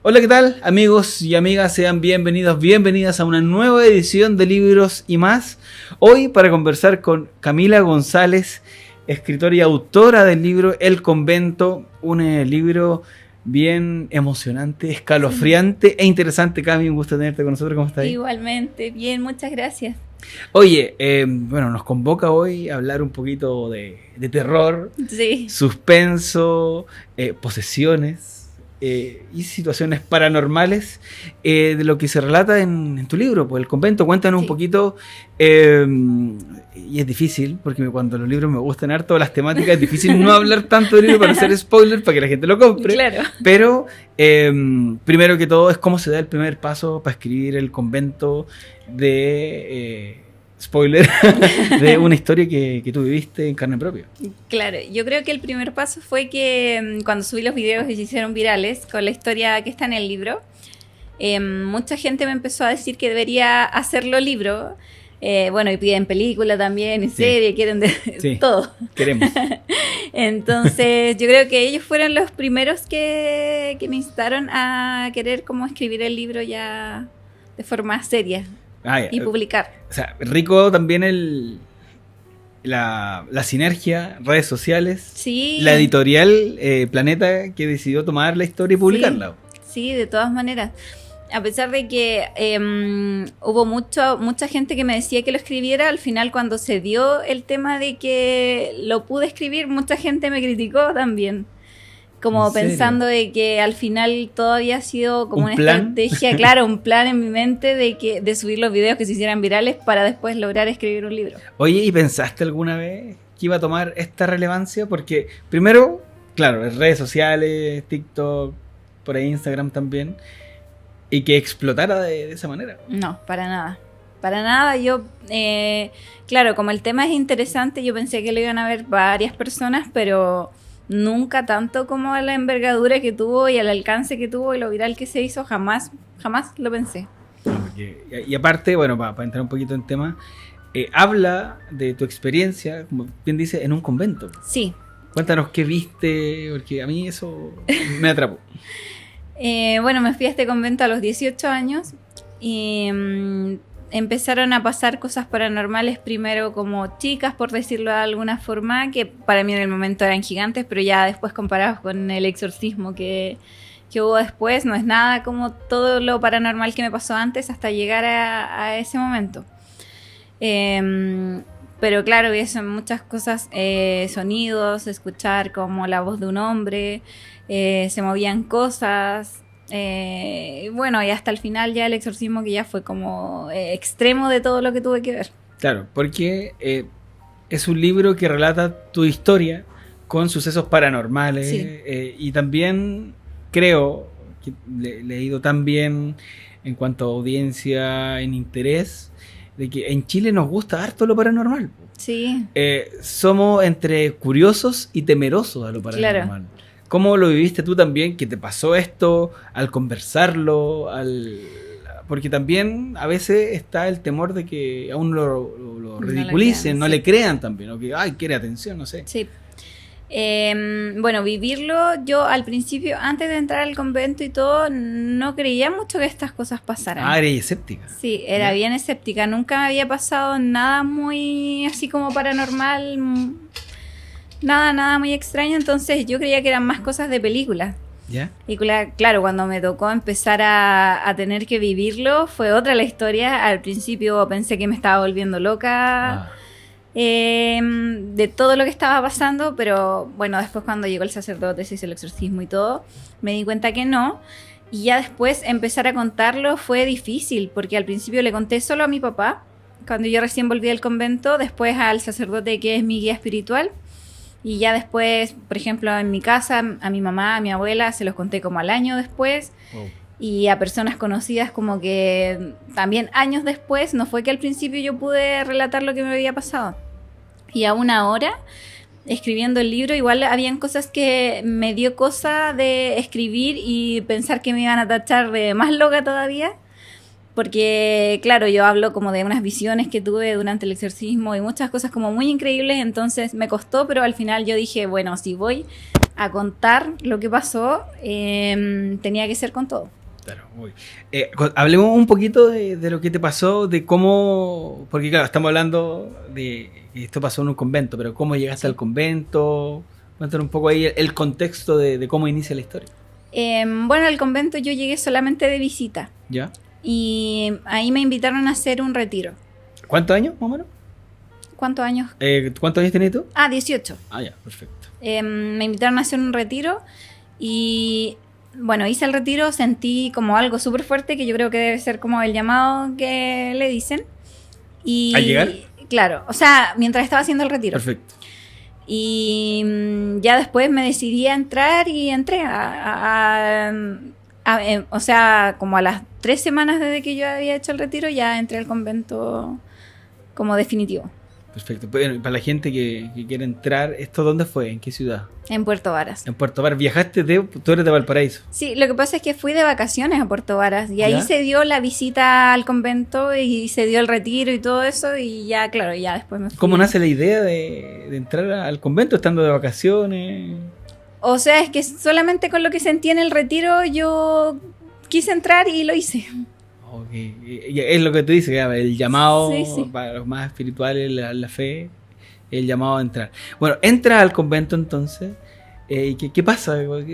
Hola, ¿qué tal? Amigos y amigas, sean bienvenidos, bienvenidas a una nueva edición de Libros y Más. Hoy para conversar con Camila González, escritora y autora del libro El Convento, un libro bien emocionante, escalofriante e interesante. Cami, un gusto tenerte con nosotros. ¿Cómo estás? Igualmente, bien, muchas gracias. Oye, nos convoca hoy a hablar un poquito de terror, Sí. suspenso, posesiones y situaciones paranormales de lo que se relata en tu libro, pues El Convento. Cuéntanos un poquito, y es difícil, porque cuando los libros me gustan harto, las temáticas, es difícil no hablar tanto del libro para hacer spoiler, para que la gente lo compre. Claro. Pero, primero que todo, es cómo se da el primer paso para escribir El Convento de... spoiler, de una historia que tú viviste en carne propia. Claro, yo creo que el primer paso fue que cuando subí los videos que se hicieron virales con la historia que está en el libro, mucha gente me empezó a decir que debería hacerlo libro. Y piden película también, y serie, quieren todo. Queremos. Entonces, yo creo que ellos fueron los primeros que me instaron a querer como escribir el libro ya de forma seria. Y publicar. O sea, rico también la sinergia, redes sociales. Sí. La editorial Planeta que decidió tomar la historia y publicarla. Sí, de todas maneras. A pesar de que hubo mucha gente que me decía que lo escribiera, al final cuando se dio el tema de que lo pude escribir, mucha gente me criticó también. Como pensando de que al final todo había sido como una estrategia, claro, un plan en mi mente de subir los videos que se hicieran virales para después lograr escribir un libro. Oye, ¿y pensaste alguna vez que iba a tomar esta relevancia? Porque primero, claro, en redes sociales, TikTok, por ahí Instagram también, y que explotara de esa manera. No, para nada. Para nada, claro, como el tema es interesante, yo pensé que lo iban a ver varias personas, pero nunca tanto como la envergadura que tuvo y el alcance que tuvo y lo viral que se hizo, jamás lo pensé. Y aparte, bueno, para entrar un poquito en tema, habla de tu experiencia, como bien dice, en un convento. Sí. Cuéntanos qué viste, porque a mí eso me atrapó. Me fui a este convento a los 18 años y empezaron a pasar cosas paranormales primero como chicas, por decirlo de alguna forma, que para mí en el momento eran gigantes, pero ya después comparados con el exorcismo que hubo después, no es nada como todo lo paranormal que me pasó antes hasta llegar a ese momento. Pero claro, son muchas cosas, sonidos, escuchar como la voz de un hombre, se movían cosas. Y hasta el final ya el exorcismo, que ya fue como extremo de todo lo que tuve que ver. Claro, porque es un libro que relata tu historia con sucesos paranormales. Sí. Y también creo que le he ido tan bien en cuanto a audiencia, en interés, de que en Chile nos gusta harto lo paranormal. Sí. Somos entre curiosos y temerosos a lo paranormal. Claro. ¿Cómo lo viviste tú también? ¿Que te pasó esto al conversarlo? Porque también a veces está el temor de que a uno lo ridiculicen, no le crean también, o que, quiere atención, no sé. Sí. Vivirlo, yo al principio, antes de entrar al convento y todo, no creía mucho que estas cosas pasaran. Eres escéptica. Sí, era bien escéptica. Nunca me había pasado nada muy así como paranormal, nada muy extraño, entonces yo creía que eran más cosas de películas. ¿Ya? Y claro, cuando me tocó empezar a tener que vivirlo, fue otra la historia. Al principio pensé que me estaba volviendo loca de todo lo que estaba pasando, pero después cuando llegó el sacerdote, se hizo el exorcismo y todo, me di cuenta que no. Y ya después empezar a contarlo fue difícil, porque al principio le conté solo a mi papá, cuando yo recién volví del convento, después al sacerdote que es mi guía espiritual. Y ya después, por ejemplo, en mi casa, a mi mamá, a mi abuela, se los conté como al año después. Wow. Y a personas conocidas como que también años después. No fue que al principio yo pude relatar lo que me había pasado. Y aún ahora, escribiendo el libro, igual habían cosas que me dio cosa de escribir y pensar que me iban a tachar de más loca todavía. Porque, claro, yo hablo como de unas visiones que tuve durante el exorcismo y muchas cosas como muy increíbles, entonces me costó, pero al final yo dije, bueno, si voy a contar lo que pasó, tenía que ser con todo. Claro, hablemos un poquito de lo que te pasó, de cómo, porque claro, estamos hablando de que esto pasó en un convento, pero cómo llegaste al convento, cuéntanos un poco ahí el contexto de cómo inicia la historia. Bueno, al convento yo llegué solamente de visita. ¿Ya? Y ahí me invitaron a hacer un retiro. ¿Cuántos años, más o menos? ¿Cuántos años? ¿Cuántos años tenías tú? 18. Ya, perfecto. Me invitaron a hacer un retiro y bueno, hice el retiro, sentí como algo súper fuerte que yo creo que debe ser como el llamado que le dicen. Y, ¿Al llegar? Claro, o sea, mientras estaba haciendo el retiro. Perfecto. Y ya después me decidí a entrar y entré o sea, como a las 3 semanas desde que yo había hecho el retiro, ya entré al convento como definitivo. Perfecto. Bueno, para la gente que quiere entrar, ¿esto dónde fue? ¿En qué ciudad? En Puerto Varas. En Puerto Varas. ¿Viajaste tú eres de Valparaíso? Sí, lo que pasa es que fui de vacaciones a Puerto Varas y ahí ¿Ya? se dio la visita al convento y se dio el retiro y todo eso y ya, claro, ya después me fui. ¿Cómo nace la idea de entrar al convento estando de vacaciones? O sea, es que solamente con lo que sentí en el retiro yo quise entrar y lo hice. Okay. Es lo que tú dices, el llamado Sí. para los más espirituales, la fe, el llamado a entrar. Bueno, entra al convento entonces, ¿qué pasa? Bueno,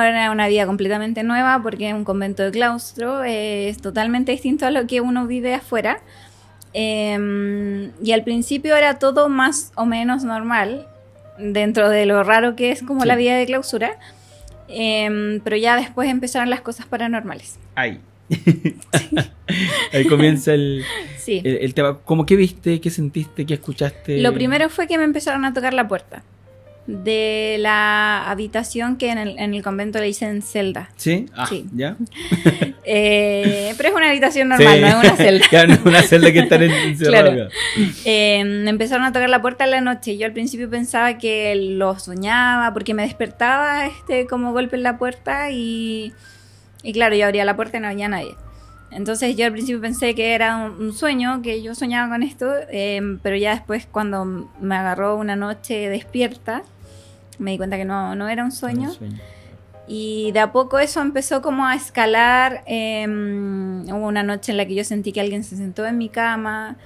era una vida completamente nueva porque es un convento de claustro, es totalmente distinto a lo que uno vive afuera. Y al principio era todo más o menos normal, dentro de lo raro que es como la vida de clausura. Pero ya después empezaron las cosas paranormales. Ahí. Ahí comienza el tema. ¿Cómo qué viste? ¿Qué sentiste? ¿Qué escuchaste? Lo primero fue que me empezaron a tocar la puerta de la habitación que en el convento le dicen celda. ¿Sí? Sí. ¿Ya? Pero es una habitación normal, Sí. no es una celda. Claro, no es una celda que están encerrados. Claro. Me empezaron a tocar la puerta en la noche. Yo al principio pensaba que lo soñaba porque me despertaba como golpe en la puerta y claro, yo abría la puerta y no había nadie. Entonces yo al principio pensé que era un sueño, que yo soñaba con esto, pero ya después cuando me agarró una noche despierta, me di cuenta que no era un sueño. Y de a poco eso empezó como a escalar. Hubo una noche en la que yo sentí que alguien se sentó en mi cama.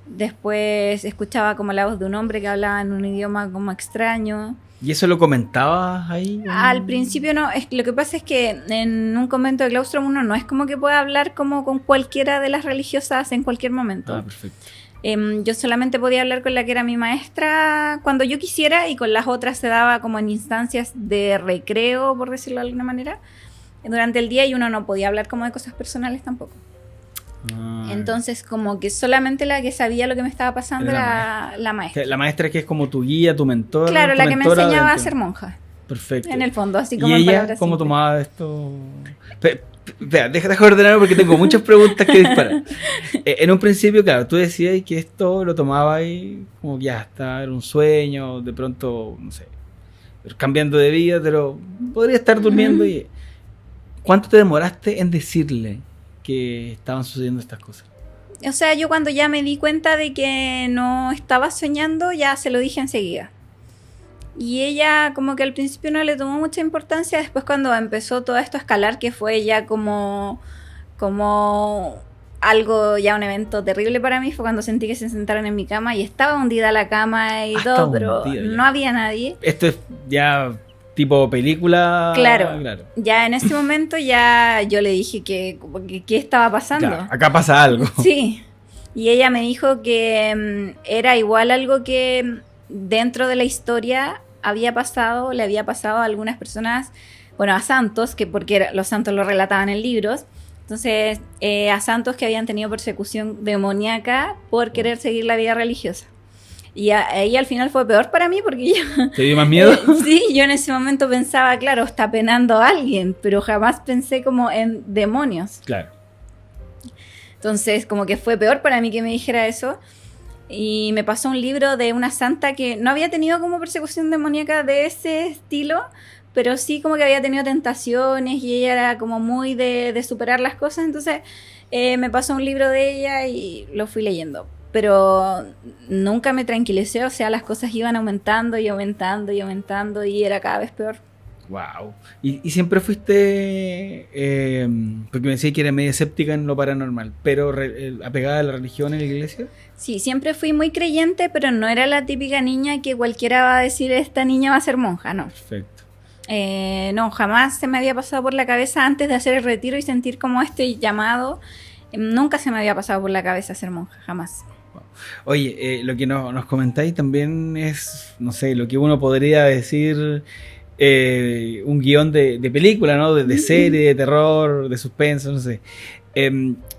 Después escuchaba como la voz de un hombre que hablaba en un idioma como extraño. ¿Y eso lo comentabas ahí? Al principio no, lo que pasa es que en un convento de claustro uno no es como que pueda hablar como con cualquiera de las religiosas en cualquier momento. Perfecto. Yo solamente podía hablar con la que era mi maestra cuando yo quisiera y con las otras se daba como en instancias de recreo, por decirlo de alguna manera, durante el día y uno no podía hablar como de cosas personales tampoco. Entonces como que solamente la que sabía lo que me estaba pasando era la maestra. La maestra que es como tu guía, tu mentor. Claro, tu la que me enseñaba dentro. a ser monja. Perfecto. En el fondo, así como ¿Y en ella palabras cómo simples. tomaba esto? Espera, deja ordenarlo porque tengo muchas preguntas que disparar. En un principio, claro, tú decías que esto lo tomaba ahí como que ya está, era un sueño, de pronto, no sé, cambiando de vida, pero podría estar durmiendo. Y ¿cuánto te demoraste en decirle que estaban sucediendo estas cosas? O sea, yo cuando ya me di cuenta de que no estaba soñando, ya se lo dije enseguida. Y ella como que al principio no le tomó mucha importancia, después cuando empezó todo esto a escalar, que fue ya como algo, ya un evento terrible para mí, fue cuando sentí que se sentaron en mi cama y estaba hundida la cama y todo, pero no había nadie. Esto es ya tipo película. Claro. Ya en ese momento ya yo le dije que qué estaba pasando. Claro, acá pasa algo. Sí. Y ella me dijo que era igual algo que dentro de la historia le había pasado a algunas personas, bueno, a santos, porque los santos lo relataban en libros. Entonces, a santos que habían tenido persecución demoníaca por querer seguir la vida religiosa. Y ahí al final fue peor para mí porque yo... ¿Te dio más miedo? Sí, yo en ese momento pensaba, claro, está penando a alguien, pero jamás pensé como en demonios. Claro. Entonces, como que fue peor para mí que me dijera eso. Y me pasó un libro de una santa que no había tenido como persecución demoníaca de ese estilo, pero sí como que había tenido tentaciones y ella era como muy de superar las cosas. Entonces me pasó un libro de ella y lo fui leyendo. pero nunca me tranquilicé, o sea, las cosas iban aumentando y aumentando y aumentando y era cada vez peor. Wow. ¿Y siempre fuiste, porque me decías que eres medio escéptica en lo paranormal, pero apegada a la religión en la iglesia? Sí, siempre fui muy creyente, pero no era la típica niña que cualquiera va a decir, esta niña va a ser monja, no. Perfecto. No, jamás se me había pasado por la cabeza antes de hacer el retiro y sentir como este llamado. Nunca se me había pasado por la cabeza ser monja, jamás. Oye, lo que nos comentáis también es, no sé, lo que uno podría decir... un guión de película, ¿no? De serie, de terror, de suspenso, no sé.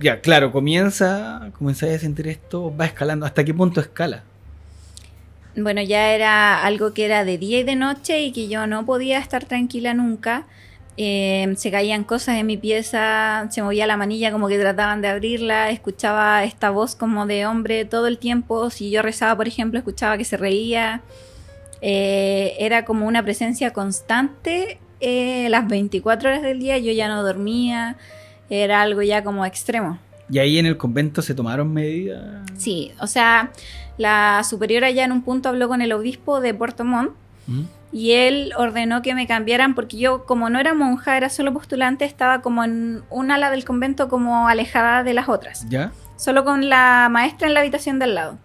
Ya, claro, comenzáis a sentir esto, va escalando. ¿Hasta qué punto escala? Bueno, ya era algo que era de día y de noche y que yo no podía estar tranquila nunca. Se caían cosas en mi pieza, se movía la manilla como que trataban de abrirla, escuchaba esta voz como de hombre todo el tiempo. Si yo rezaba, por ejemplo, escuchaba que se reía. Era como una presencia constante las 24 horas del día. Yo ya no dormía, era algo ya como extremo. ¿Y ahí en el convento se tomaron medidas? Sí, o sea, la superiora ya en un punto habló con el obispo de Puerto Montt y él ordenó que me cambiaran porque yo, como no era monja, era solo postulante, estaba como en un ala del convento como alejada de las otras. ¿Ya? Solo con la maestra en la habitación de al lado.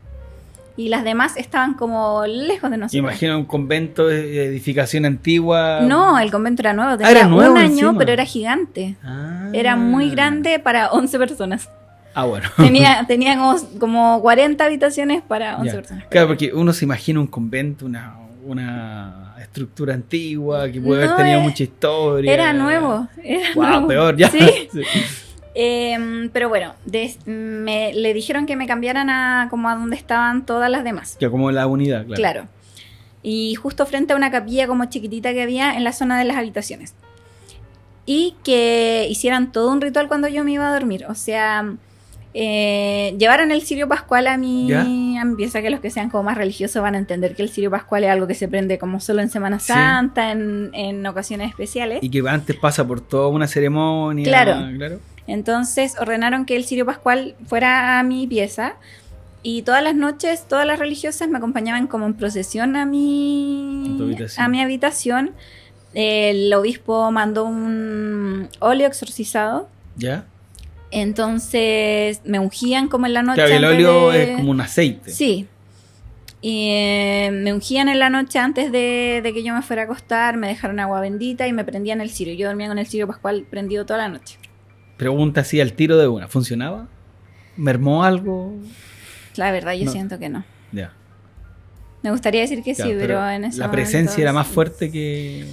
Y las demás estaban como lejos de nosotros. Imagino un convento de edificación antigua. No, el convento era nuevo. Tenía era nuevo un año, encima. pero era gigante. Era muy grande para 11 personas. Bueno. Teníamos como 40 habitaciones para 11 personas. Claro, porque uno se imagina un convento, una estructura antigua que puede haber tenido mucha historia. Era nuevo. Nuevo. Peor, ya. Sí. Sí. Pero bueno, le dijeron que me cambiaran a donde estaban todas las demás. Ya como la unidad, claro. Claro. Y justo frente a una capilla como chiquitita que había en la zona de las habitaciones. Y que hicieran todo un ritual cuando yo me iba a dormir. O sea, llevaron el cirio pascual a mi pieza, que los que sean como más religiosos van a entender que el cirio pascual es algo que se prende como solo en Semana Santa, en ocasiones especiales. Y que antes pasa por toda una ceremonia. Claro. Entonces ordenaron que el cirio pascual fuera a mi pieza y todas las noches todas las religiosas me acompañaban como en procesión a mi habitación. El obispo mandó un óleo exorcizado. ¿Ya? Entonces me ungían como en la noche. Claro, el óleo es como un aceite. Sí. Y me ungían en la noche antes de que yo me fuera a acostar, me dejaron agua bendita y me prendían el cirio. Yo dormía con el cirio pascual prendido toda la noche. Pregunta así al tiro de una, ¿funcionaba? ¿Mermó algo? La verdad yo siento que no. Ya. Me gustaría decir que sí, pero en ese la presencia era más fuerte que...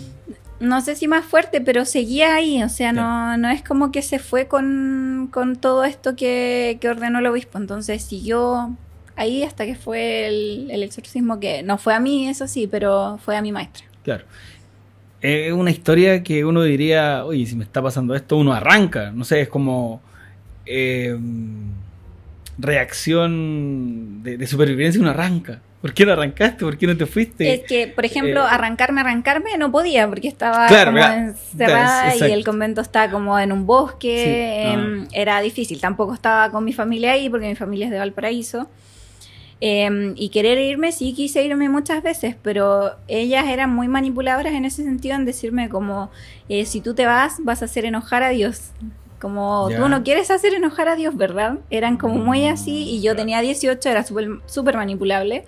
No sé si más fuerte, pero seguía ahí. O sea, no es como que se fue con todo esto que ordenó el obispo. Entonces siguió ahí hasta que fue el exorcismo, que no fue a mí, eso sí, pero fue a mi maestra. Claro. Es una historia que uno diría, oye, si me está pasando esto, uno arranca. No sé, es como reacción de supervivencia, uno arranca. ¿Por qué no arrancaste? ¿Por qué no te fuiste? Es que, por ejemplo, arrancarme no podía porque estaba como encerrada y el convento estaba como en un bosque. Era difícil. Tampoco estaba con mi familia ahí porque mi familia es de Valparaíso. Y querer irme, sí quise irme muchas veces, pero ellas eran muy manipuladoras en ese sentido, en decirme como, si tú te vas a hacer enojar a Dios. Como tú no quieres hacer enojar a Dios, ¿verdad? Eran como muy así y yo tenía 18, era súper manipulable.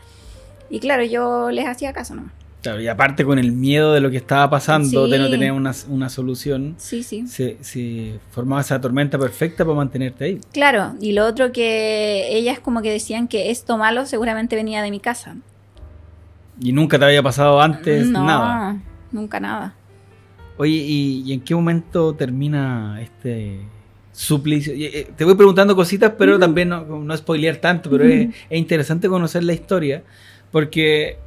Y claro, yo les hacía caso nomás. Claro, y aparte con el miedo de lo que estaba pasando, de no tener una solución, se formaba esa tormenta perfecta para mantenerte ahí. Claro, y lo otro que ellas como que decían que esto malo seguramente venía de mi casa. ¿Y nunca te había pasado antes nada? No, nunca nada. Oye, ¿y en qué momento termina este suplicio? Te voy preguntando cositas, pero también no spoilear tanto, pero es interesante conocer la historia, porque...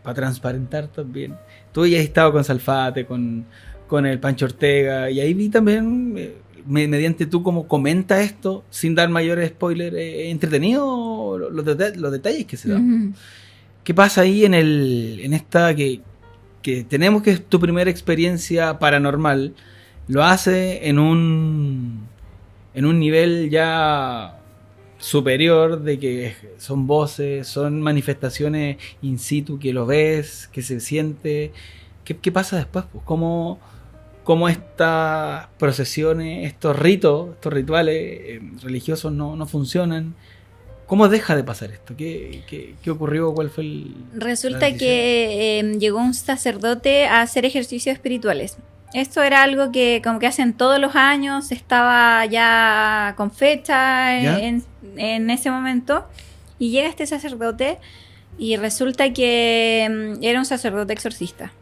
para transparentar también. Tú ya has estado con Salfate, con el Pancho Ortega, y ahí vi también, mediante tú cómo comenta esto, sin dar mayores spoilers, entretenido los detalles que se dan. ¿Qué pasa ahí en esta que tenemos que es tu primera experiencia paranormal? Lo hace en un nivel ya superior, de que son voces, son manifestaciones in situ, que lo ves, que se siente. ¿Qué pasa después? Pues, ¿cómo estas procesiones, estos ritos, estos rituales religiosos no funcionan? ¿Cómo deja de pasar esto? ¿Qué ocurrió? ¿Cuál fue el...? Resulta que llegó un sacerdote a hacer ejercicios espirituales. Esto era algo que como que hacen todos los años, estaba ya con fecha en ese momento, y llega este sacerdote y resulta que era un sacerdote exorcista.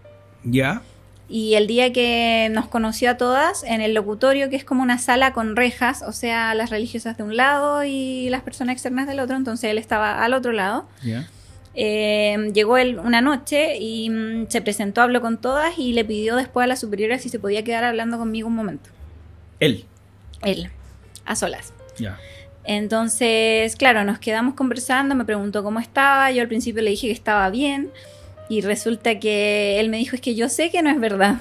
¿Ya? Y el día que nos conoció a todas, en el locutorio, que es como una sala con rejas, o sea, las religiosas de un lado y las personas externas del otro, entonces él estaba al otro lado. ¿Ya? Llegó él una noche y se presentó, habló con todas y le pidió después a la superiora si se podía quedar hablando conmigo un momento. Él, a solas. ya. Entonces, claro, nos quedamos conversando, me preguntó cómo estaba, yo al principio le dije que estaba bien y resulta que él me dijo, es que yo sé que no es verdad.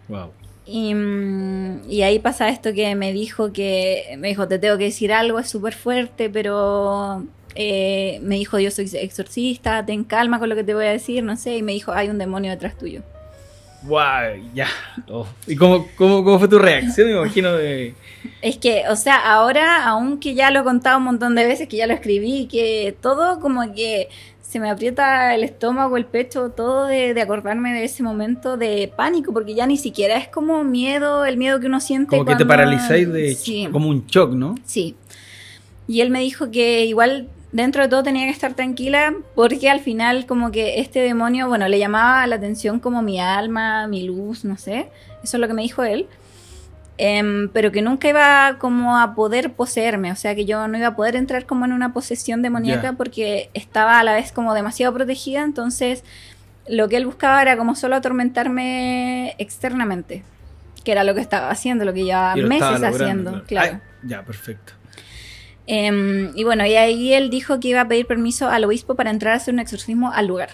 Wow. Y ahí pasa esto que me dijo, te tengo que decir algo, es súper fuerte, pero... me dijo, yo soy exorcista, ten calma con lo que te voy a decir, no sé, y me dijo, hay un demonio detrás tuyo. Wow, ya. Oh. ¿Y cómo fue tu reacción? Me imagino de... Es que, o sea, ahora, aunque ya lo he contado un montón de veces, que ya lo escribí, que todo como que se me aprieta el estómago, el pecho, todo de acordarme de ese momento de pánico, porque ya ni siquiera es como miedo, el miedo que uno siente como cuando... que te paralizáis Sí. como un shock, ¿no? Sí. Y él me dijo que igual dentro de todo tenía que estar tranquila porque al final como que este demonio, bueno, le llamaba la atención como mi alma, mi luz, no sé. Eso es lo que me dijo él. Pero que nunca iba como a poder poseerme, o sea que yo no iba a poder entrar como en una posesión demoníaca porque estaba a la vez como demasiado protegida, entonces lo que él buscaba era como solo atormentarme externamente, que era lo que estaba haciendo, lo que llevaba meses haciendo, claro. Ay, ya, perfecto. Y bueno, y ahí él dijo que iba a pedir permiso al obispo para entrar a hacer un exorcismo al lugar.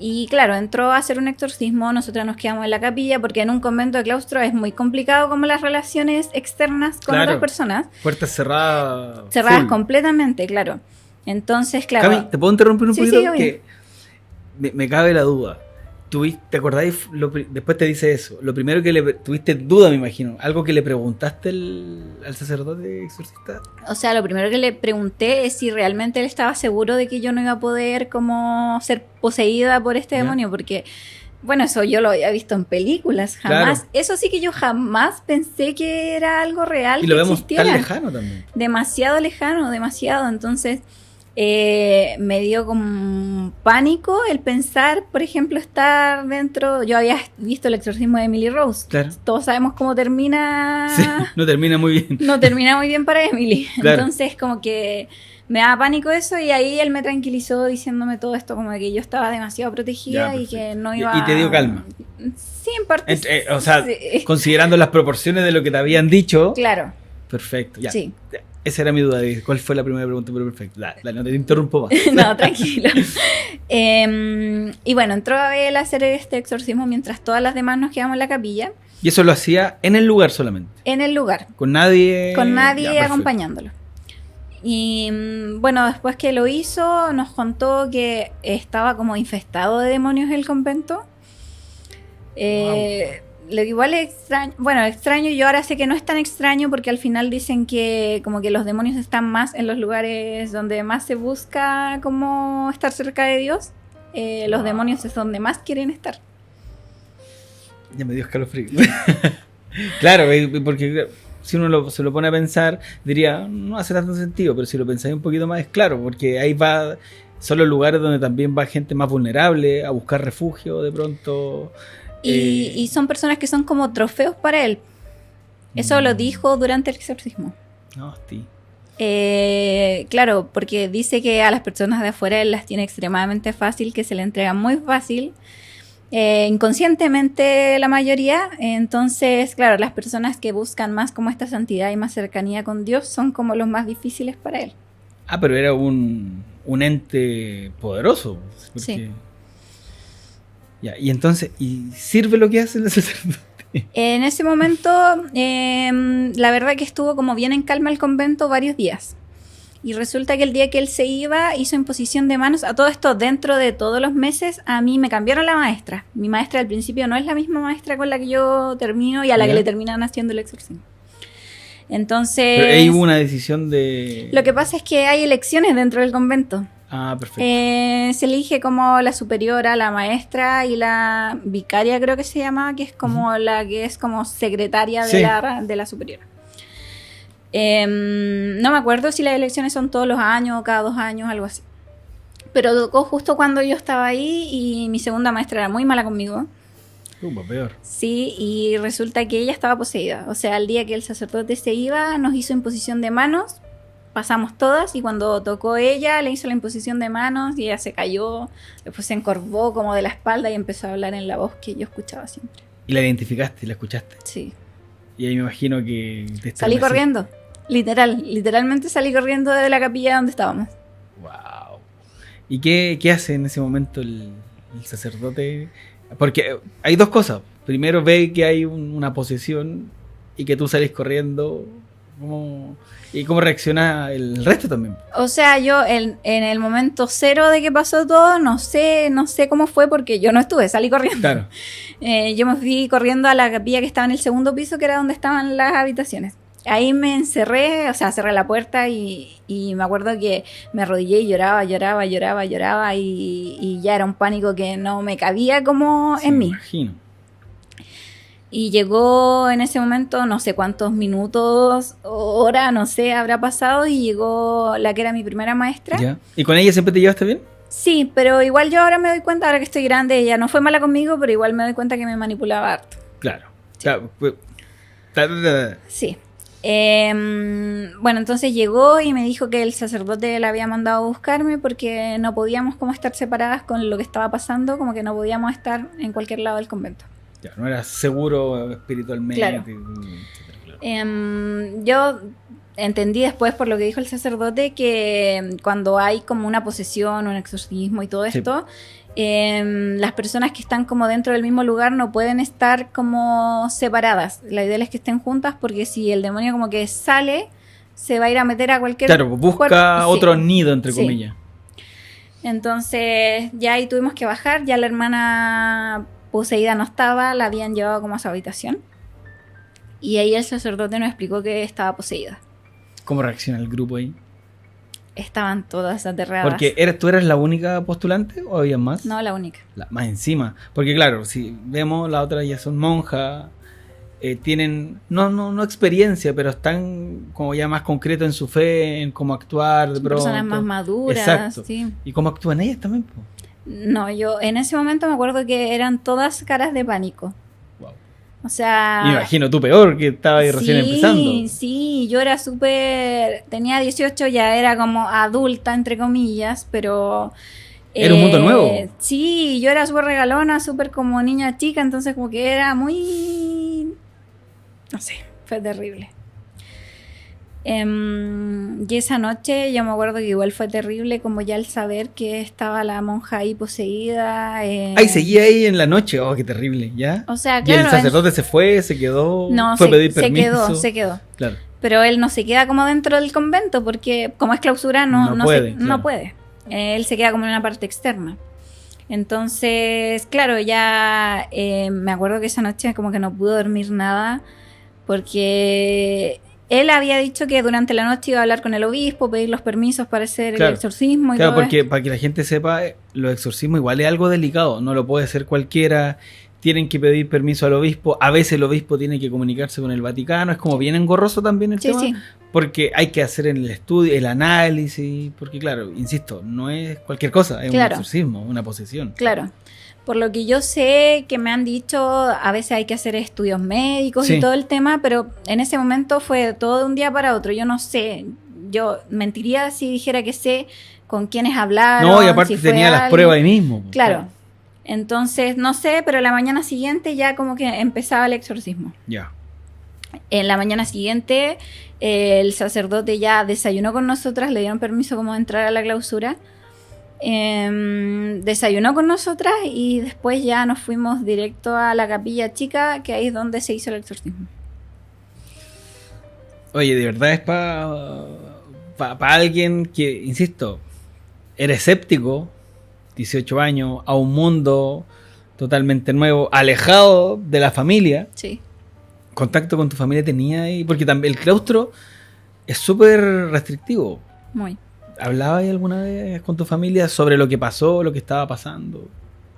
Y claro, entró a hacer un exorcismo, nosotros nos quedamos en la capilla porque en un convento de claustro es muy complicado como las relaciones externas con otras personas. Puertas cerradas. Cerradas completamente, claro. Entonces, claro. Cami, ¿te puedo interrumpir un poquito? Sí, que me cabe la duda. ¿Te acordáis? Después te dice eso. Lo primero que tuviste duda, me imagino. ¿Algo que le preguntaste al sacerdote exorcista? O sea, lo primero que le pregunté es si realmente él estaba seguro de que yo no iba a poder como ser poseída por este demonio, porque, bueno, eso yo lo había visto en películas, jamás. Claro. Eso sí que yo jamás pensé que era algo real. Y lo vemos tan lejano también. Demasiado lejano, demasiado. Entonces... me dio como pánico el pensar, por ejemplo, estar dentro. Yo había visto el exorcismo de Emily Rose. Claro. Todos sabemos cómo termina. Sí, no termina muy bien. No termina muy bien para Emily. Claro. Entonces, como que me daba pánico eso, y ahí él me tranquilizó diciéndome todo esto, como de que yo estaba demasiado protegida y que no iba. ¿Y te dio calma? Sí, en parte. O sea, sí. Considerando las proporciones de lo que te habían dicho. Claro. Perfecto. Ya. Sí. Esa era mi duda. ¿Cuál fue la primera pregunta? Pero perfecto. Dale, no te interrumpo más. No, tranquilo. Y bueno, entró a él a hacer este exorcismo mientras todas las demás nos quedamos en la capilla. ¿Y eso lo hacía en el lugar solamente? En el lugar. ¿Con nadie? Con nadie acompañándolo. Y bueno, después que lo hizo, nos contó que estaba como infestado de demonios el convento. Wow. Lo que igual es extraño, bueno, extraño, yo ahora sé que no es tan extraño porque al final dicen que como que los demonios están más en los lugares donde más se busca como estar cerca de Dios. Los demonios es donde más quieren estar. Ya me dio escalofrío. Claro, porque si uno se lo pone a pensar, diría, no hace tanto sentido, pero si lo pensáis un poquito más es claro, porque ahí son los lugares donde también va gente más vulnerable a buscar refugio de pronto. Y son personas que son como trofeos para él. Eso lo dijo durante el exorcismo. No, sí. Claro, porque dice que a las personas de afuera él las tiene extremadamente fácil, que se le entrega muy fácil, inconscientemente la mayoría. Entonces, claro, las personas que buscan más como esta santidad y más cercanía con Dios son como los más difíciles para él. Ah, pero era un ente poderoso. Porque... Sí. Ya, y entonces, ¿y sirve lo que hace el sacerdote? En ese momento, la verdad que estuvo como bien en calma el convento varios días. Y resulta que el día que él se iba, hizo imposición de manos. A todo esto, dentro de todos los meses, a mí me cambiaron la maestra. Mi maestra al principio no es la misma maestra con la que yo termino y a la que le terminan haciendo el exorcismo. Entonces... Pero ahí hubo una decisión de... Lo que pasa es que hay elecciones dentro del convento. Ah, perfecto. Se elige como la superiora, la maestra y la vicaria, creo que se llama, que es como la que es como secretaria de la superiora. No me acuerdo si las elecciones son todos los años o cada 2 años, algo así. Pero tocó justo cuando yo estaba ahí y mi segunda maestra era muy mala conmigo. Peor. Sí, y resulta que ella estaba poseída. O sea, el día que el sacerdote se iba, nos hizo imposición de manos, pasamos todas y cuando tocó ella, le hizo la imposición de manos y ella se cayó, después se encorvó como de la espalda y empezó a hablar en la voz que yo escuchaba siempre. ¿Y la identificaste? ¿La escuchaste? Sí. Y ahí me imagino que... Salí corriendo. Literalmente salí corriendo de la capilla donde estábamos. Wow. ¿Y qué hace en ese momento el sacerdote? Porque hay 2 cosas. Primero ve que hay una posesión y que tú sales corriendo. ¿Y cómo reacciona el resto también? O sea, yo en el momento 0 de que pasó todo, no sé cómo fue porque yo no estuve, salí corriendo. Claro. Yo me fui corriendo a la capilla que estaba en el segundo piso, que era donde estaban las habitaciones. Ahí me encerré, o sea, cerré la puerta y me acuerdo que me arrodillé y lloraba y ya era un pánico que no me cabía como en mí. Me imagino. Y llegó en ese momento, no sé cuántos minutos, hora, no sé, habrá pasado y llegó la que era mi primera maestra. ¿Ya? ¿Y con ella siempre te llevaste bien? Sí, pero igual yo ahora me doy cuenta, ahora que estoy grande, ella no fue mala conmigo, pero igual me doy cuenta que me manipulaba harto. Claro. Sí. Sí. Bueno, entonces llegó y me dijo que el sacerdote le había mandado a buscarme porque no podíamos como estar separadas con lo que estaba pasando, como que no podíamos estar en cualquier lado del convento. Ya, no era seguro espiritualmente. Claro. Yo entendí después por lo que dijo el sacerdote que cuando hay como una posesión, un exorcismo y todo esto, las personas que están como dentro del mismo lugar no pueden estar como separadas. La idea es que estén juntas porque si el demonio como que sale, se va a ir a meter a cualquier... Claro, busca otro nido, entre comillas. Entonces ya ahí tuvimos que bajar, ya la hermana poseída no estaba, la habían llevado como a su habitación. Y ahí el sacerdote nos explicó que estaba poseída. ¿Cómo reacciona el grupo ahí? Estaban todas aterradas. Porque ¿tú eres la única postulante o había más? No, la única. Más encima. Porque claro, si vemos, las otras ya son monjas, tienen, no experiencia, pero están como ya más concretos en su fe, en cómo actuar de pronto. Personas más maduras. Exacto. Sí. ¿Y cómo actúan ellas también? Po? No, yo en ese momento me acuerdo que eran todas caras de pánico. Wow. O sea... Me imagino tú peor, que estaba ahí recién empezando. Sí, yo era súper... Tenía 18, ya era como adulta, entre comillas, pero... ¿Era un mundo nuevo? Sí, yo era súper regalona, súper como niña chica, entonces como que era muy... No sé, fue terrible. Y esa noche yo me acuerdo que igual fue terrible como ya el saber que estaba la monja ahí poseída. Ay, seguía ahí en la noche, oh, qué terrible, ¿ya? O sea, claro. ¿Y el sacerdote se fue, se quedó? No, ¿Fue a pedir permiso? Se quedó. Claro. Pero él no se queda como dentro del convento porque como es clausura no puede. Claro. No puede. Él se queda como en una parte externa. Entonces, claro, ya me acuerdo que esa noche como que no pude dormir nada porque... Él había dicho que durante la noche iba a hablar con el obispo, pedir los permisos para hacer el exorcismo y todo. Claro, porque para que la gente sepa, los exorcismos igual es algo delicado, no lo puede hacer cualquiera, tienen que pedir permiso al obispo, a veces el obispo tiene que comunicarse con el Vaticano, es como bien engorroso también el tema, porque hay que hacer el estudio, el análisis, porque claro, insisto, no es cualquier cosa, es un exorcismo, una posesión. Claro. Por lo que yo sé que me han dicho, a veces hay que hacer estudios médicos y todo el tema, pero en ese momento fue todo de un día para otro. Yo no sé, yo mentiría si dijera que sé con quiénes hablaron. No, y aparte tenía las pruebas ahí mismo. Claro. Entonces, no sé, pero la mañana siguiente ya como que empezaba el exorcismo. Ya. En la mañana siguiente, el sacerdote ya desayunó con nosotras, le dieron permiso como de entrar a la clausura. Desayunó con nosotras y después ya nos fuimos directo a la capilla chica, que ahí es donde se hizo el exorcismo. Oye, de verdad es para alguien que, insisto, era escéptico, 18 años, a un mundo totalmente nuevo, alejado de la familia. Sí. ¿Contacto con tu familia tenía ahí? Porque también el claustro es súper restrictivo. Muy. ¿Hablabas alguna vez con tu familia sobre lo que pasó, lo que estaba pasando?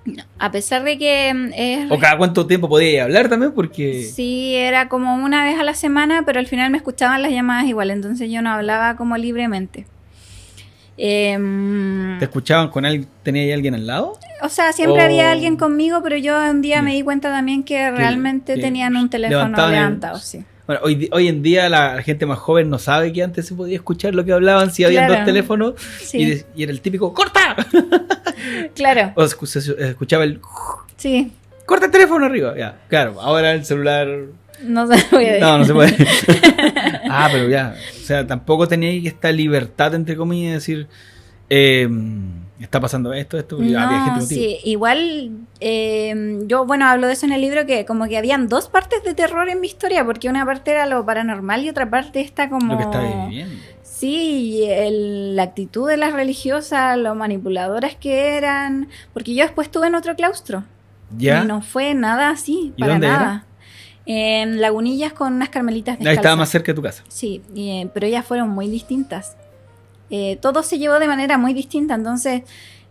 No, a pesar de que ¿O cada cuánto tiempo podías hablar también? Porque... sí, era como una vez a la semana, pero al final me escuchaban las llamadas igual, entonces yo no hablaba como libremente. ¿Te escuchaban con alguien? ¿Tenía ahí alguien al lado? O sea, siempre había alguien conmigo, pero yo un día me di cuenta también que realmente tenían un teléfono levantado. Sí. Bueno, hoy en día la gente más joven no sabe que antes se podía escuchar lo que hablaban si había dos teléfonos, sí. y era el típico ¡corta! Claro. O se escuchaba el sí. ¡corta el teléfono arriba! Ya, claro, ahora el celular... No se puede. No se puede. Pero ya, o sea, tampoco teníais esta libertad, entre comillas, de decir... está pasando esto, porque no, había gente contigo. Sí, igual yo, hablo de eso en el libro, que como que habían dos partes de terror en mi historia, porque una parte era lo paranormal y otra parte está como... Lo que está viviendo. Sí, la actitud de las religiosas, lo manipuladoras que eran, porque yo después estuve en otro claustro. ¿Ya? Y no fue nada así, para dónde nada. Era? En Lagunillas con unas carmelitas descalzas. Ahí estaba más cerca de tu casa. Sí, pero ellas fueron muy distintas. Todo se llevó de manera muy distinta. Entonces,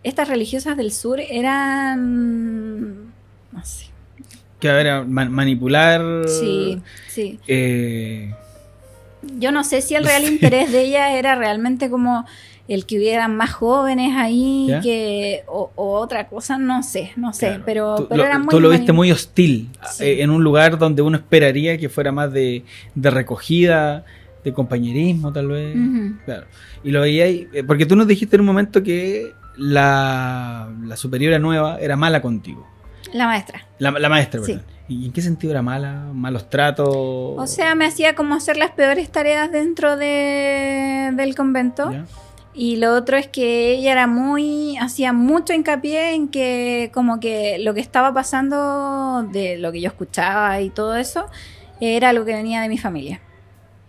estas religiosas del sur eran... no sé. Que era manipular... Sí. Yo no sé si el real interés de ella era realmente como el que hubieran más jóvenes ahí, o otra cosa, no sé, claro. pero era muy... Tú lo viste muy hostil, sí. En un lugar donde uno esperaría que fuera más de recogida, de compañerismo tal vez. Uh-huh. Claro. Y lo veía ahí, porque tú nos dijiste en un momento que la superiora nueva era mala contigo. La maestra. La maestra, sí. ¿verdad? ¿Y en qué sentido era mala? ¿Malos tratos? O sea, me hacía como hacer las peores tareas dentro del convento. ¿Ya? Y lo otro es que ella hacía mucho hincapié en que como que lo que estaba pasando, de lo que yo escuchaba y todo eso, era lo que venía de mi familia.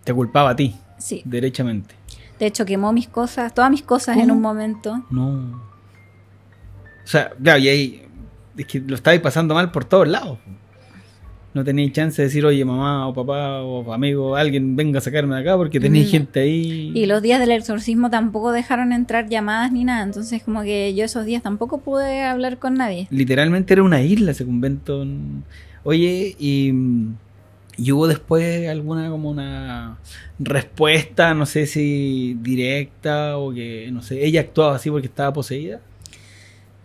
¿Te culpaba a ti? Sí. Derechamente. De hecho, quemó mis cosas, todas mis cosas. ¿Cómo? En un momento. No. O sea, claro, y ahí es que lo estabais pasando mal por todos lados. No tenéis chance de decir, oye, mamá o papá o amigo, alguien venga a sacarme de acá porque tenéis gente ahí. Y los días del exorcismo tampoco dejaron entrar llamadas ni nada. Entonces como que yo esos días tampoco pude hablar con nadie. Literalmente era una isla ese convento. Oye, y hubo después alguna como una respuesta, no sé si directa o que, no sé, ella actuaba así porque estaba poseída.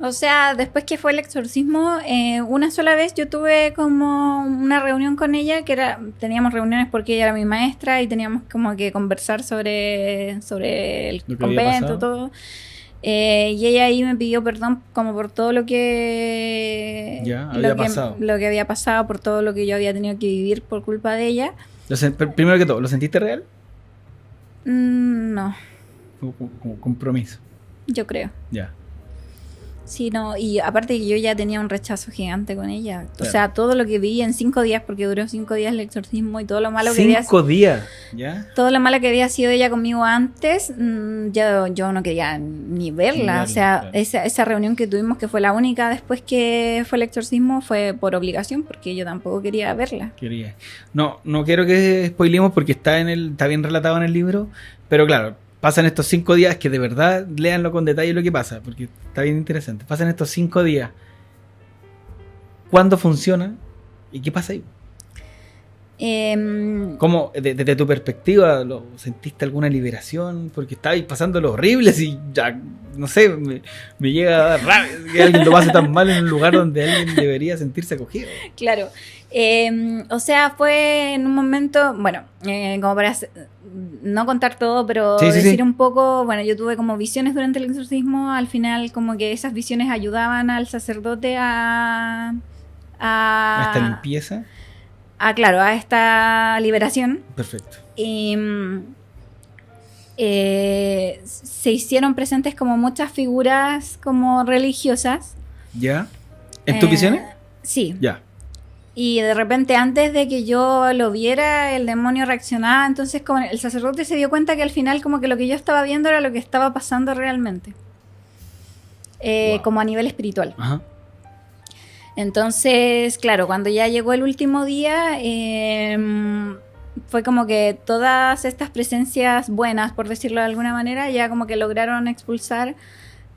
O sea, después que fue el exorcismo, una sola vez yo tuve como una reunión con ella, teníamos reuniones porque ella era mi maestra y teníamos como que conversar sobre el convento, todo. Y ella ahí me pidió perdón como por todo lo que había pasado, por todo lo que yo había tenido que vivir por culpa de ella. Primero que todo, ¿lo sentiste real? No. Como compromiso. Yo creo. Ya. Sí, no, y aparte que yo ya tenía un rechazo gigante con ella. Claro. O sea, todo lo que vi en 5 días, porque duró 5 días el exorcismo y todo lo malo que había... 5 días, ¿ya? Todo lo malo que había sido ella conmigo antes, yo no quería ni verla. O sea, claro. esa reunión que tuvimos, que fue la única después que fue el exorcismo, fue por obligación, porque yo tampoco quería verla. No quiero que spoilemos porque está bien relatado en el libro, pero claro... Pasan estos 5 días, que de verdad léanlo con detalle lo que pasa, porque está bien interesante. Pasan estos 5 días. ¿Cuándo funciona? ¿Y qué pasa ahí? ¿Cómo, desde tu perspectiva, sentiste alguna liberación? Porque estabais pasando lo horrible y ya, no sé, me llega a dar rabia que alguien lo pase tan mal en un lugar donde alguien debería sentirse acogido. Claro. O sea, fue en un momento, bueno, como para no contar todo, pero decir un poco, bueno, yo tuve como visiones durante el exorcismo, al final como que esas visiones ayudaban al sacerdote a esta limpieza. Claro, a esta liberación. Perfecto. Y se hicieron presentes como muchas figuras como religiosas. ¿Ya? ¿En tus visiones? Sí. Ya. Y de repente, antes de que yo lo viera, el demonio reaccionaba. Entonces, como el sacerdote se dio cuenta que al final como que lo que yo estaba viendo era lo que estaba pasando realmente. Wow. Como a nivel espiritual. Ajá. Entonces, claro, cuando ya llegó el último día, fue como que todas estas presencias buenas, por decirlo de alguna manera, ya como que lograron expulsar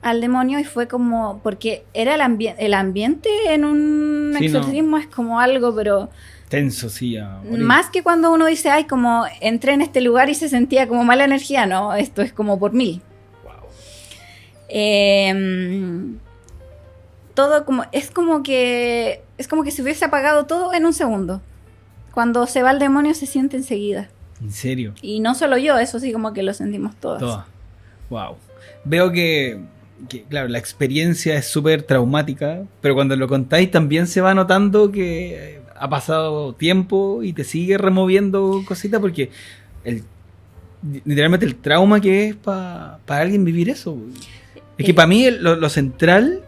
al demonio, y fue como, porque era el ambiente en un exorcismo, es como algo, pero tenso, sí. Más que cuando uno dice, ay, como entré en este lugar y se sentía como mala energía, no, esto es como por 1000. Wow. Todo como, es como que se hubiese apagado todo en un segundo. Cuando se va el demonio se siente enseguida. ¿En serio? Y no solo yo, eso sí, como que lo sentimos todas. Todas. Wow. Veo que, claro, la experiencia es súper traumática, pero cuando lo contáis también se va notando que ha pasado tiempo y te sigue removiendo cositas, porque literalmente el trauma que es para alguien vivir eso. Es que para mí lo central,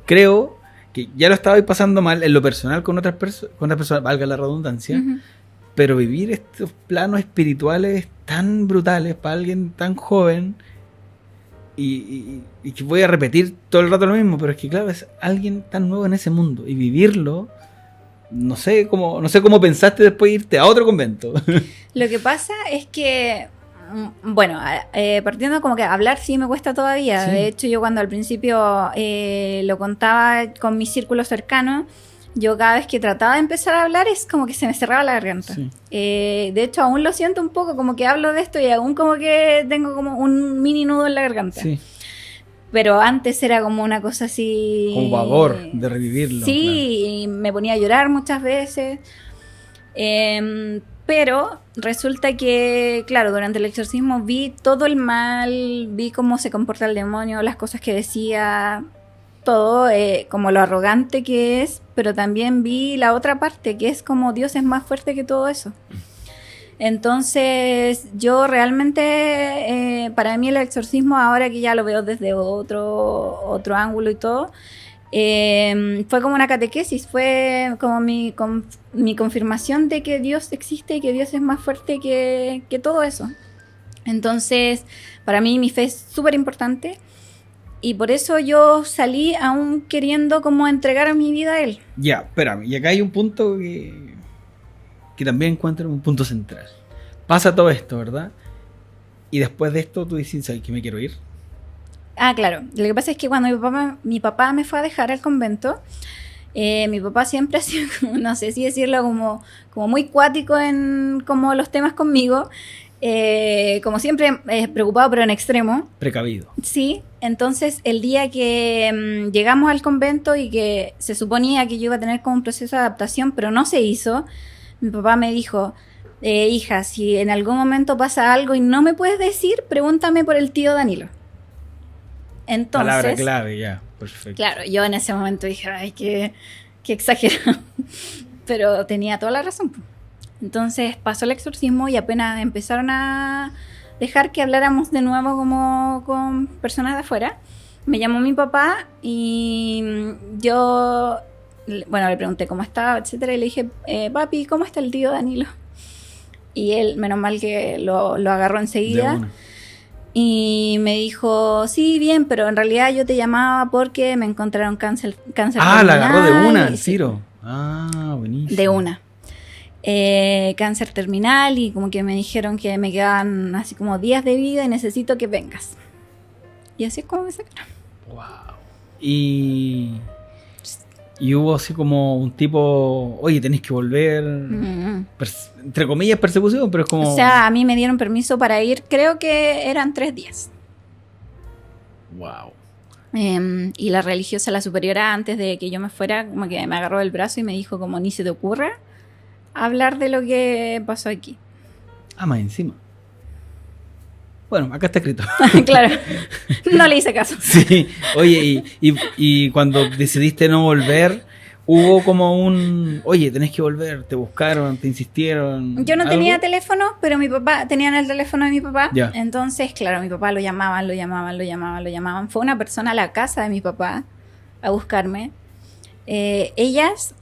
creo que ya lo estaba pasando mal en lo personal con otras personas, valga la redundancia, uh-huh. Pero vivir estos planos espirituales tan brutales para alguien tan joven, y que voy a repetir todo el rato lo mismo, pero es que claro, es alguien tan nuevo en ese mundo, y vivirlo, no sé cómo pensaste después de irte a otro convento. Lo que pasa es que, bueno, partiendo como que hablar sí me cuesta todavía. Sí. De hecho, yo cuando al principio lo contaba con mi círculo cercano, yo cada vez que trataba de empezar a hablar es como que se me cerraba la garganta. Sí. De hecho, aún lo siento un poco, como que hablo de esto y aún como que tengo como un mini nudo en la garganta. Sí. Pero antes era como una cosa así... Como pavor de revivirlo. Sí, claro. Me ponía a llorar muchas veces. Pero resulta que, claro, durante el exorcismo vi todo el mal, vi cómo se comporta el demonio, las cosas que decía, todo, como lo arrogante que es, pero también vi la otra parte, que es como Dios es más fuerte que todo eso. Entonces, yo realmente, para mí el exorcismo, ahora que ya lo veo desde otro ángulo y todo, fue como una catequesis, fue como mi confirmación de que Dios existe y que Dios es más fuerte que todo eso. Entonces, para mí mi fe es súper importante, y por eso yo salí aún queriendo como entregar mi vida a Él. Ya, espérame, y acá hay un punto que también encuentro un punto central. Pasa todo esto, ¿verdad? Y después de esto tú dices, ¿sabes que me quiero ir? Ah, claro. Lo que pasa es que cuando mi papá me fue a dejar al convento, mi papá siempre ha sido, no sé si decirlo, como muy cuático en como los temas conmigo. Como siempre, preocupado, pero en extremo. Precavido. Sí. Entonces, el día que llegamos al convento y que se suponía que yo iba a tener como un proceso de adaptación, pero no se hizo, mi papá me dijo, hija, si en algún momento pasa algo y no me puedes decir, pregúntame por el tío Danilo. Entonces, palabra clave, ya, perfecto. Claro, yo en ese momento dije, ay, qué exagerado. Pero tenía toda la razón. Entonces pasó el exorcismo y apenas empezaron a dejar que habláramos de nuevo como con personas de afuera, me llamó mi papá y yo, bueno, le pregunté cómo estaba, etcétera, y le dije, papi, ¿cómo está el tío Danilo? Y él, menos mal que lo agarró enseguida. Y me dijo, sí, bien, pero en realidad yo te llamaba porque me encontraron cáncer terminal. La agarró de una, el Ciro. Ah, buenísimo. De una. Cáncer terminal, y como que me dijeron que me quedaban así como días de vida y necesito que vengas. Y así es como me sacaron. Wow. Y hubo así como un tipo, oye, tenés que volver, entre comillas persecución, pero es como... O sea, a mí me dieron permiso para ir, creo que eran 3 días. Wow. Y la religiosa, la superiora, antes de que yo me fuera, como que me agarró del brazo y me dijo como, ni se te ocurra hablar de lo que pasó aquí. Ah, más encima. Bueno, acá está escrito. Claro, no le hice caso. Sí, oye, y cuando decidiste no volver, ¿Hubo como oye, tenés que volver, te buscaron, te insistieron? Yo no algo? tenía teléfono, pero mi papá, tenían el teléfono de mi papá. Ya. Entonces, claro, mi papá lo llamaban. Fue una persona a la casa de mi papá a buscarme. Ellas,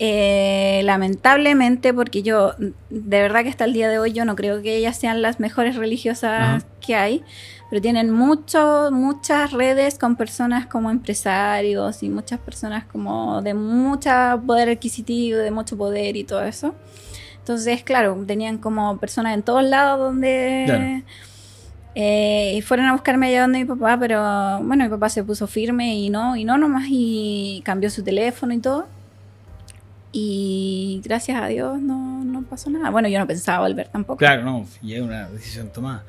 lamentablemente, porque yo, de verdad que hasta el día de hoy, yo no creo que ellas sean las mejores religiosas que hay, pero tienen muchas redes con personas como empresarios y muchas personas como de mucho poder adquisitivo, de mucho poder y todo eso. Entonces, claro, tenían como personas en todos lados donde... Claro. Y fueron a buscarme allá donde mi papá, pero bueno, mi papá se puso firme y no nomás, y cambió su teléfono y todo. Y gracias a Dios no pasó nada. Bueno, yo no pensaba volver tampoco. Claro, no, ya es una decisión tomada.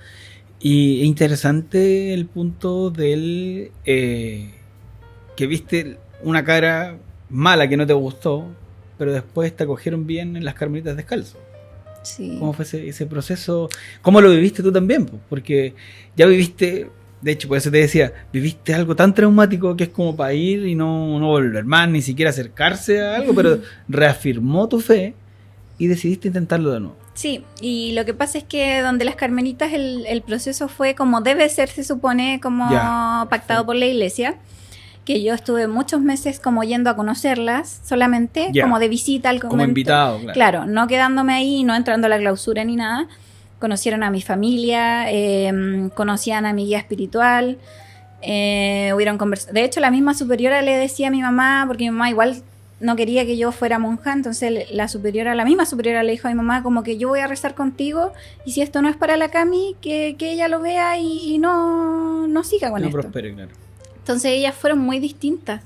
Y es interesante el punto del que viste una cara mala que no te gustó, pero después te acogieron bien en las Carmelitas Descalzos. Sí. ¿Cómo fue ese proceso? ¿Cómo lo viviste tú también? Porque ya viviste, de hecho, por eso te decía, viviste algo tan traumático que es como para ir y no volver más, ni siquiera acercarse a algo, pero reafirmó tu fe y decidiste intentarlo de nuevo. Sí, y lo que pasa es que donde las Carmelitas el proceso fue como debe ser, se supone, como pactado por la iglesia, que yo estuve muchos meses como yendo a conocerlas solamente, como de visita al convento. Como invitado, claro. Claro, no quedándome ahí, no entrando a la clausura ni nada. Conocieron a mi familia, conocían a mi guía espiritual, hubieron conversaciones. De hecho, la misma superiora le decía a mi mamá, porque mi mamá igual no quería que yo fuera monja, entonces la misma superiora le dijo a mi mamá como que yo voy a rezar contigo y si esto no es para la Cami, que ella lo vea y no siga con esto. No prospere, claro. Entonces ellas fueron muy distintas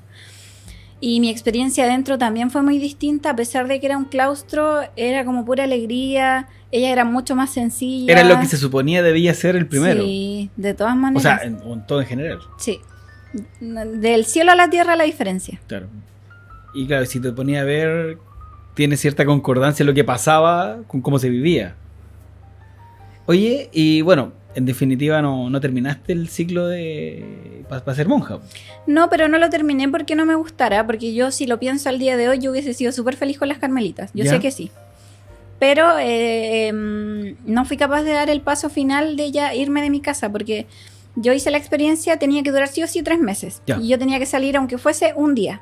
y mi experiencia adentro también fue muy distinta, a pesar de que era un claustro, era como pura alegría, ella era mucho más sencilla. Era lo que se suponía debía ser el primero. Sí, de todas maneras. O sea, en todo en general. Sí, del cielo a la tierra la diferencia. Claro. Y claro, si te ponía a ver, tiene cierta concordancia lo que pasaba con cómo se vivía. Oye, y bueno, en definitiva no terminaste el ciclo de para ser monja. No, pero no lo terminé porque no me gustara, porque yo si lo pienso al día de hoy, yo hubiese sido súper feliz con las Carmelitas. Yo sé que sí. Pero no fui capaz de dar el paso final de ya irme de mi casa, porque yo hice la experiencia, tenía que durar sí o sí 3 meses. Ya. Y yo tenía que salir aunque fuese un día.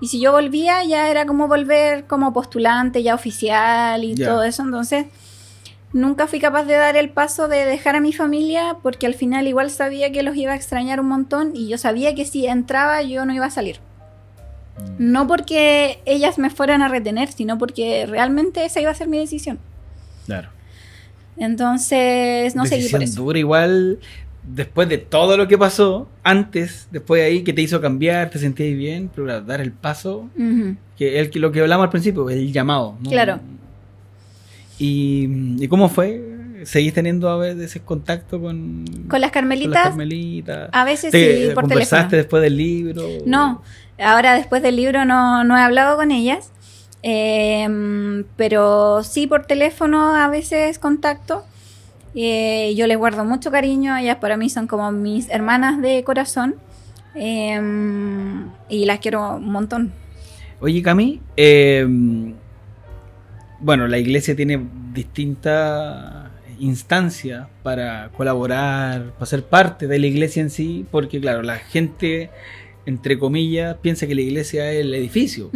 Y si yo volvía, ya era como volver como postulante, ya oficial y todo eso. Entonces, nunca fui capaz de dar el paso de dejar a mi familia, porque al final igual sabía que los iba a extrañar un montón y yo sabía que si entraba yo no iba a salir. No porque ellas me fueran a retener, sino porque realmente esa iba a ser mi decisión. Claro. Entonces, no seguí por eso. Dura igual. Después de todo lo que pasó, después de ahí, que te hizo cambiar, te sentías bien, pero claro, dar el paso, que lo que hablamos al principio, el llamado, ¿no? Claro. ¿Y cómo fue? ¿Seguís teniendo a veces ese contacto con las Carmelitas? A veces sí, por teléfono. ¿Conversaste después del libro? No, ahora después del libro no he hablado con ellas, pero sí por teléfono a veces contacto. Yo les guardo mucho cariño, ellas para mí son como mis hermanas de corazón, y las quiero un montón. Oye, Cami, bueno, la iglesia tiene distintas instancias para colaborar, para ser parte de la iglesia en sí, porque claro, la gente, entre comillas, piensa que la iglesia es el edificio.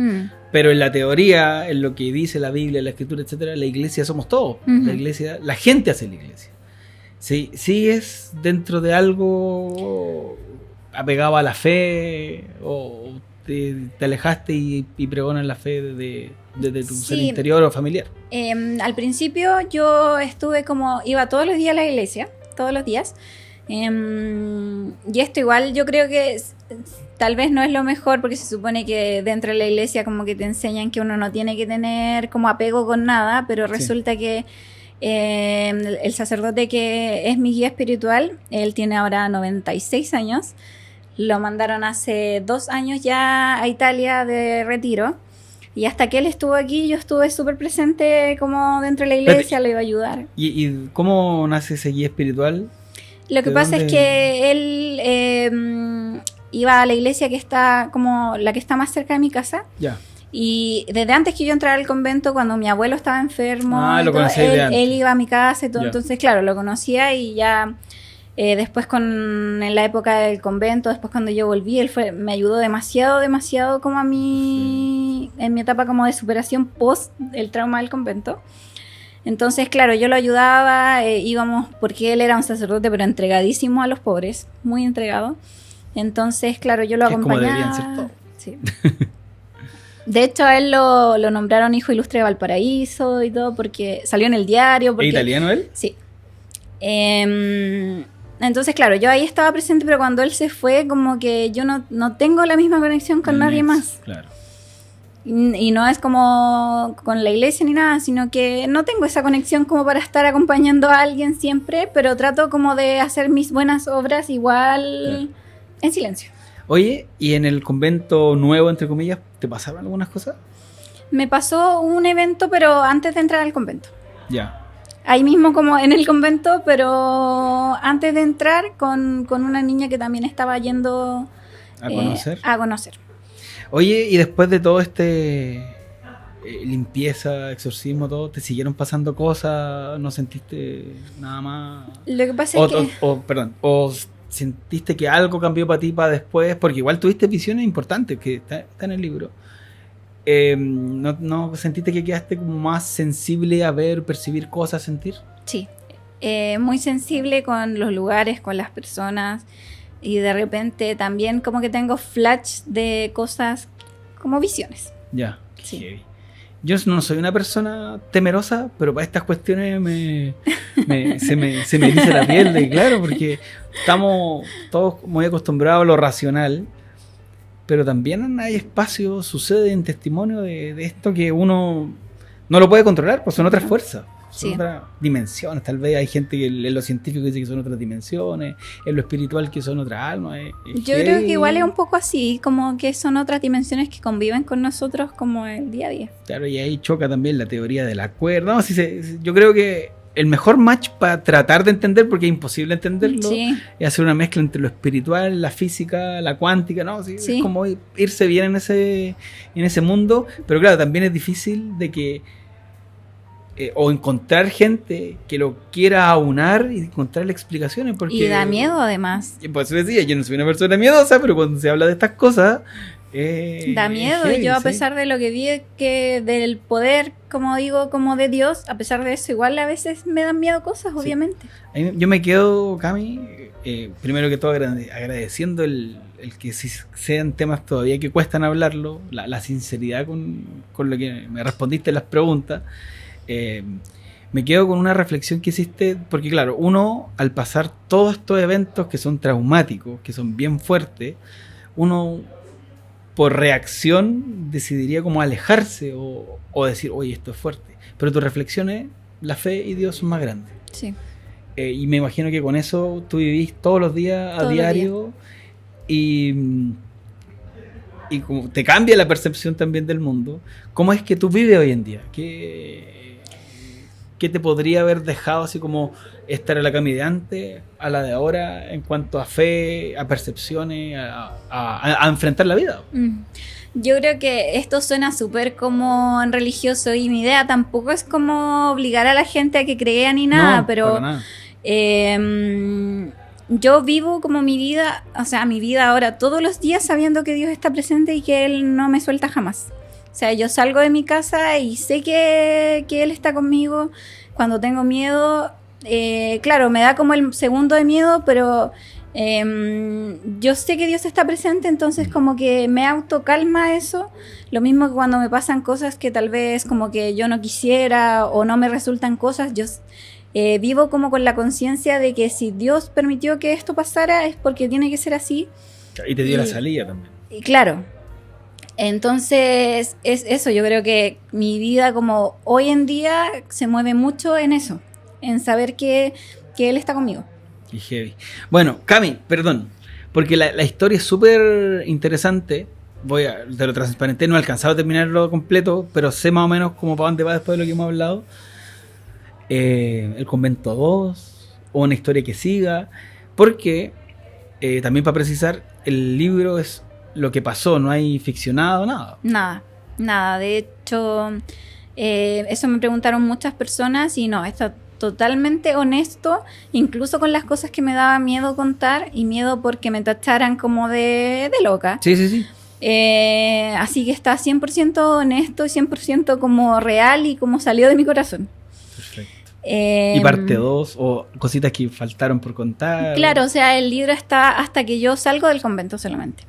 Pero en la teoría, en lo que dice la Biblia, la Escritura, etcétera, la iglesia somos todos. La iglesia, la gente hace la iglesia. Sí es dentro de algo apegado a la fe, o te alejaste y pregonas la fe desde tu ser interior o familiar. Al principio yo iba todos los días a la iglesia, todos los días. Y esto igual yo creo que tal vez no es lo mejor, porque se supone que dentro de la iglesia como que te enseñan que uno no tiene que tener como apego con nada, pero resulta que el sacerdote que es mi guía espiritual, él tiene ahora 96 años, lo mandaron hace 2 años ya a Italia de retiro, y hasta que él estuvo aquí yo estuve súper presente como dentro de la iglesia, lo iba a ayudar. ¿Y cómo nace ese guía espiritual? Lo que pasa es que él iba a la iglesia que está como la que está más cerca de mi casa. Y desde antes que yo entrara al convento, cuando mi abuelo estaba enfermo, lo conocí de antes. él iba a mi casa y todo. Ya. Entonces, claro, lo conocía y ya después en la época del convento, después cuando yo volví, me ayudó demasiado como a mí, en mi etapa como de superación post el trauma del convento. Entonces, claro, yo lo ayudaba, íbamos, porque él era un sacerdote, pero entregadísimo a los pobres, muy entregado. Entonces, claro, yo lo acompañaba. Es como deberían ser todos. Sí. De hecho, a él lo nombraron hijo ilustre de Valparaíso y todo, porque salió en el diario. Porque, ¿Es italiano él? Sí. Entonces, claro, yo ahí estaba presente, pero cuando él se fue, como que yo no tengo la misma conexión con nadie más. Claro. Y no es como con la iglesia ni nada, sino que no tengo esa conexión como para estar acompañando a alguien siempre, pero trato como de hacer mis buenas obras igual en silencio. Oye, ¿y en el convento nuevo, entre comillas, te pasaron algunas cosas? Me pasó un evento, pero antes de entrar al convento. Ya. Ahí mismo como en el convento, pero antes de entrar con una niña que también estaba yendo ¿A conocer? A conocer. Oye, y después de todo limpieza, exorcismo, todo, ¿te siguieron pasando cosas? ¿No sentiste nada más? Lo que pasa es que... ¿O sentiste que algo cambió para ti para después? Porque igual tuviste visiones importantes, que está en el libro. ¿No sentiste que quedaste como más sensible a ver, percibir cosas, sentir? Sí, muy sensible con los lugares, con las personas, y de repente también como que tengo flash de cosas como visiones. Ya, sí. Heavy. Yo no soy una persona temerosa, pero para estas cuestiones se me eriza la piel, y claro, porque estamos todos muy acostumbrados a lo racional, pero también hay espacio, sucede en testimonio de esto que uno no lo puede controlar, pues son otras fuerzas, son otras dimensiones. Tal vez hay gente que en lo científico dice que son otras dimensiones, en lo espiritual que son otras almas. Yo creo que igual es un poco así, como que son otras dimensiones que conviven con nosotros como el día a día. Claro, y ahí choca también la teoría de la cuerda. No, yo creo que el mejor match para tratar de entender, porque es imposible entenderlo, es hacer una mezcla entre lo espiritual, la física, la cuántica, ¿no? Sí. Es como irse bien en ese mundo, pero claro, también es difícil de que o encontrar gente que lo quiera aunar y encontrarle explicaciones, porque... Y da miedo además. Pues decía, yo no soy una persona miedosa, pero cuando se habla de estas cosas... da miedo, y yo a pesar de lo que vi del poder, como digo, como de Dios, a pesar de eso, igual a veces me dan miedo cosas, obviamente. Yo me quedo, Cami, primero que todo agradeciendo el que si sean temas todavía que cuestan hablarlo, la sinceridad con lo que me respondiste las preguntas. Me quedo con una reflexión que hiciste, porque claro, uno al pasar todos estos eventos que son traumáticos, que son bien fuertes, uno por reacción decidiría como alejarse o decir, oye, esto es fuerte, pero tu reflexión es, la fe y Dios son más grandes. Sí. Y me imagino que con eso tú vivís todos los días a diario y como te cambia la percepción también del mundo. ¿Cómo es que tú vives hoy en día? ¿Qué te podría haber dejado así como estar a la Cami de antes, a la de ahora, en cuanto a fe, a percepciones, a enfrentar la vida? Yo creo que esto suena súper como religioso, y mi idea tampoco es como obligar a la gente a que crea ni nada, no, pero nada. Yo vivo como mi vida ahora todos los días sabiendo que Dios está presente y que Él no me suelta jamás. O sea, yo salgo de mi casa y sé que Él está conmigo. Cuando tengo miedo, claro, me da como el segundo de miedo, pero yo sé que Dios está presente, entonces como que me autocalma eso. Lo mismo que cuando me pasan cosas que tal vez como que yo no quisiera o no me resultan cosas, yo vivo como con la conciencia de que si Dios permitió que esto pasara es porque tiene que ser así. Y te dio la salida también. Y claro. Entonces, es eso, yo creo que mi vida como hoy en día se mueve mucho en eso, en saber que Él está conmigo. Qué heavy. Bueno, Cami, perdón, porque la historia es súper interesante. Te lo transparenté, no he alcanzado a terminarlo completo, pero sé más o menos cómo para dónde va después de lo que hemos hablado. El convento 2, o una historia que siga, porque también para precisar, el libro es lo que pasó, no hay ficcionado, nada. Nada. nada. De hecho, eso me preguntaron muchas personas y no, está totalmente honesto, incluso con las cosas que me daba miedo contar y miedo porque me tacharan como de loca. Sí, sí, sí. Así que está 100% honesto y 100% como real y como salió de mi corazón. Perfecto. ¿Y parte 2 o cositas que faltaron por contar? Claro, o sea, el libro está hasta que yo salgo del convento solamente.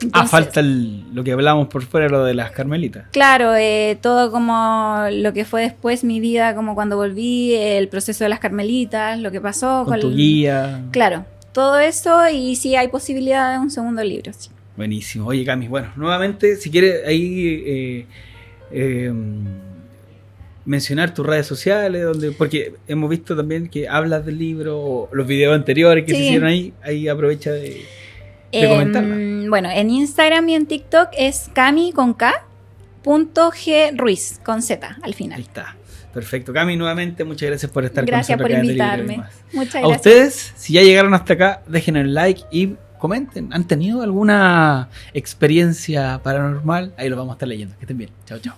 Entonces, falta lo que hablábamos por fuera, lo de las carmelitas. Claro, todo como lo que fue después mi vida, como cuando volví, el proceso de las carmelitas, lo que pasó con tu guía. Claro, todo eso y sí hay posibilidad de un segundo libro, sí. Buenísimo. Oye, Cami, bueno, nuevamente, si quieres ahí mencionar tus redes sociales, porque hemos visto también que hablas del libro, o los videos anteriores que se hicieron ahí aprovecha de comentarla. Bueno, en Instagram y en TikTok es Cami con K, .gruiz, con Z al final. Ahí está. Perfecto. Cami, nuevamente, muchas gracias por estar gracias con nosotros. Gracias por invitarme. Muchas gracias. A ustedes, si ya llegaron hasta acá, dejen el like y comenten. ¿Han tenido alguna experiencia paranormal? Ahí lo vamos a estar leyendo. Que estén bien. Chao, chao.